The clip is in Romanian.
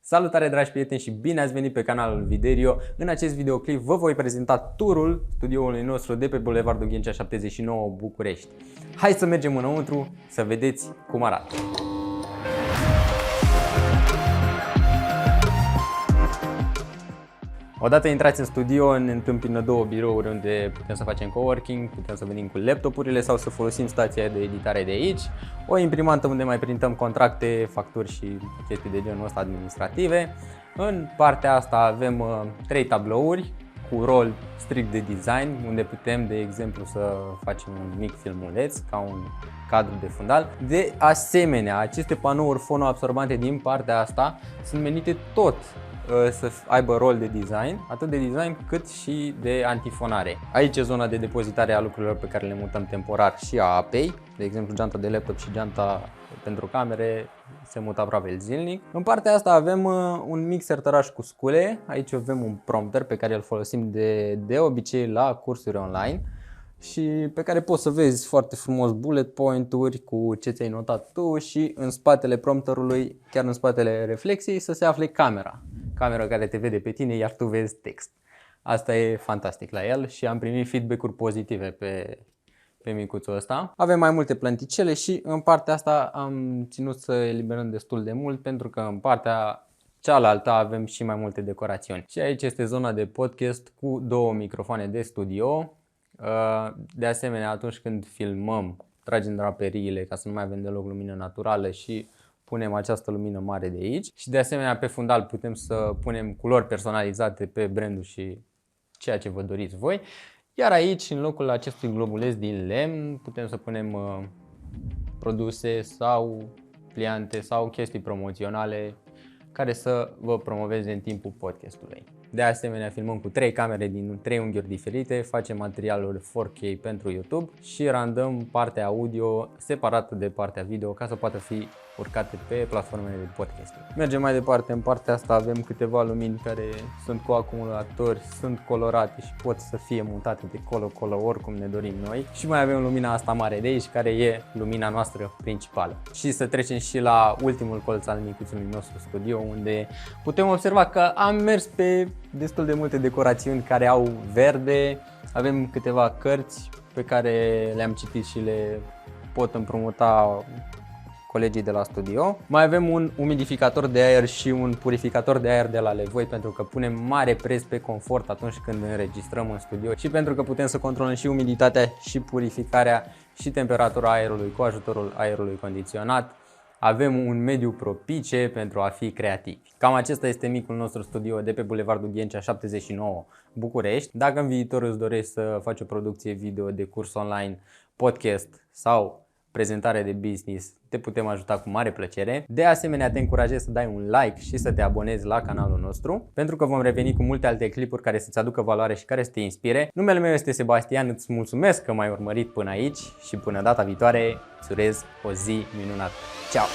Salutare dragi prieteni și bine ați venit pe canalul Viderio. În acest videoclip vă voi prezenta turul studioului nostru de pe Bulevardul Ghencea 79 București. Hai să mergem înăuntru să vedeți cum arată. Odată intrați în studio, ne întâmpină două birouri unde putem să facem coworking, putem să venim cu laptopurile sau să folosim stația de editare de aici, o imprimantă unde mai printăm contracte, facturi și chestii de genul ăsta administrative. În partea asta avem 3 tablouri cu rol strict de design, unde putem, de exemplu, să facem un mic filmuleț ca un cadru de fundal. De asemenea, aceste panouri fonoabsorbante din partea asta sunt menite tot să aibă rol de design, atât de design cât și de antifonare. Aici e zona de depozitare a lucrurilor pe care le mutăm temporar și a apei, de exemplu geanta de laptop și geanta pentru camere se mută aproape zilnic. În partea asta avem un mixer tăraș cu scule, aici avem un prompter pe care îl folosim de obicei la cursuri online și pe care poți să vezi foarte frumos bullet point-uri cu ce ți-ai notat tu și în spatele prompterului, chiar în spatele reflexiei, să se afle camera care te vede pe tine, iar tu vezi text. Asta e fantastic la el și am primit feedback-uri pozitive pe micuțul ăsta. Avem mai multe planticele și în partea asta am ținut să eliberăm destul de mult pentru că în partea cealaltă avem și mai multe decorațiuni. Și aici este zona de podcast cu două microfoane de studio. De asemenea, atunci când filmăm, tragem draperiile ca să nu mai avem deloc lumină naturală și punem această lumină mare de aici. Și de asemenea, pe fundal putem să punem culori personalizate pe brandul și ceea ce vă doriți voi. Iar aici, în locul acestui globuleț din lemn, putem să punem produse sau pliante sau chestii promoționale care să vă promoveze în timpul podcastului. De asemenea, filmăm cu 3 camere din 3 unghiuri diferite, facem materialul 4K pentru YouTube și randăm partea audio separată de partea video ca să poată fi urcate pe platformele de podcasting. Mergem mai departe, în partea asta avem câteva lumini care sunt cu acumulatori, sunt colorate și pot să fie mutate de colo-colo oricum ne dorim noi. Și mai avem lumina asta mare de aici care e lumina noastră principală. Și să trecem și la ultimul colț al micuțului nostru studio, unde putem observa că am mers pe destul de multe decorațiuni care au verde. Avem câteva cărți pe care le-am citit și le pot împrumuta colegii de la studio. Mai avem un umidificator de aer și un purificator de aer de la Levoi pentru că punem mare preț pe confort atunci când înregistrăm în studio și pentru că putem să controlăm și umiditatea și purificarea și temperatura aerului cu ajutorul aerului condiționat. Avem un mediu propice pentru a fi creativi. Cam acesta este micul nostru studio de pe Bulevardul Ghencea 79 București. Dacă în viitor îți dorești să faci o producție video de curs online, podcast sau prezentare de business, te putem ajuta cu mare plăcere. De asemenea, te încurajez să dai un like și să te abonezi la canalul nostru, pentru că vom reveni cu multe alte clipuri care să-ți aducă valoare și care să te inspire. Numele meu este Sebastian, îți mulțumesc că m-ai urmărit până aici și până data viitoare îți urez o zi minunată. Ciao!